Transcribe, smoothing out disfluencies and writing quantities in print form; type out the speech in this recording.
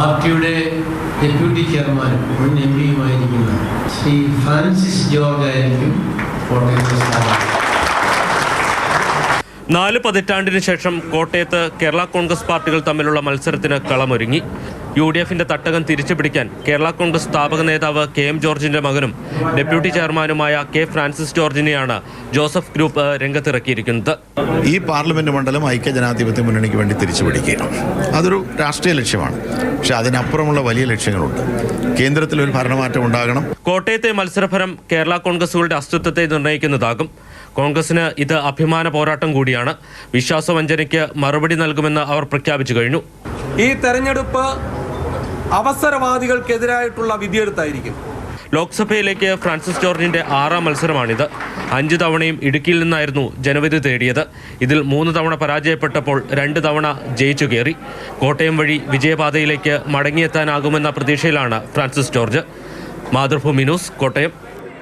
പാർട്ടിയുടെ ഡെപ്യൂട്ടി ചെയർമാനും മുൻ എം പിയുമായിരിക്കുന്ന ശ്രീ ഫ്രാൻസിസ് ജോർജ് ആയിരിക്കും കോട്ടയത്തെ സ്ഥാനാർത്ഥി. 4 പതിറ്റാണ്ടിന് ശേഷം കോട്ടയത്ത് കേരള കോൺഗ്രസ് പാർട്ടികൾ തമ്മിലുള്ള മത്സരത്തിന് കളമൊരുങ്ങി. UDFന്റെ തട്ടകം തിരിച്ചുപിടിക്കാൻ കേരള കോൺഗ്രസ് സ്ഥാപക നേതാവ് KM ജോർജിന്റെ മകനും ഡെപ്യൂട്ടി ചെയർമാനുമായ K ഫ്രാൻസിസ് ജോർജിനെയാണ് ജോസഫ് ഗ്രൂപ്പ് രംഗത്തിറക്കിയിരിക്കുന്നത്. ഈ പാർലമെന്റ് മണ്ഡലം ഐക്യജനാധിപത്യ മുന്നണിക്ക് വേണ്ടി തിരിച്ചുപിടിക്കുക, അതൊരു രാഷ്ട്രീയ ലക്ഷ്യമാണ്. പക്ഷെ അതിനപ്പുറമുള്ള വലിയ ലക്ഷ്യങ്ങളുണ്ട്. കേന്ദ്രത്തിൽ ഒരു ഭരണമാറ്റം ഉണ്ടാകണം. കോട്ടയത്തെ മത്സരഫലം കേരള കോൺഗ്രസുകളുടെ അസ്തിത്വത്തെ നിർണ്ണയിക്കുന്നതാകും. കോൺഗ്രസിന് ഇത് അഭിമാന പോരാട്ടം കൂടിയാണ്. വിശ്വാസവഞ്ചനയ്ക്ക് മറുപടി നൽകുമെന്ന് അവർ പ്രഖ്യാപിച്ചു കഴിഞ്ഞു. ഈ തെരഞ്ഞെടുപ്പ് അവസരവാദികൾക്കെതിരായിട്ടുള്ള വിധിയെടുത്തായിരിക്കും. ലോക്സഭയിലേക്ക് ഫ്രാൻസിസ് ജോർജിന്റെ 6ാം മത്സരമാണിത്. 5 തവണയും ഇടുക്കിയിൽ നിന്നായിരുന്നു ജനവിധി തേടിയത്. ഇതിൽ 3 തവണ പരാജയപ്പെട്ടപ്പോൾ 2 തവണ ജയിച്ചു കയറി. കോട്ടയം വഴി വിജയപാതയിലേക്ക് മടങ്ങിയെത്താനാകുമെന്ന പ്രതീക്ഷയിലാണ് Francis George. Mathrubhumi news, Kottayam.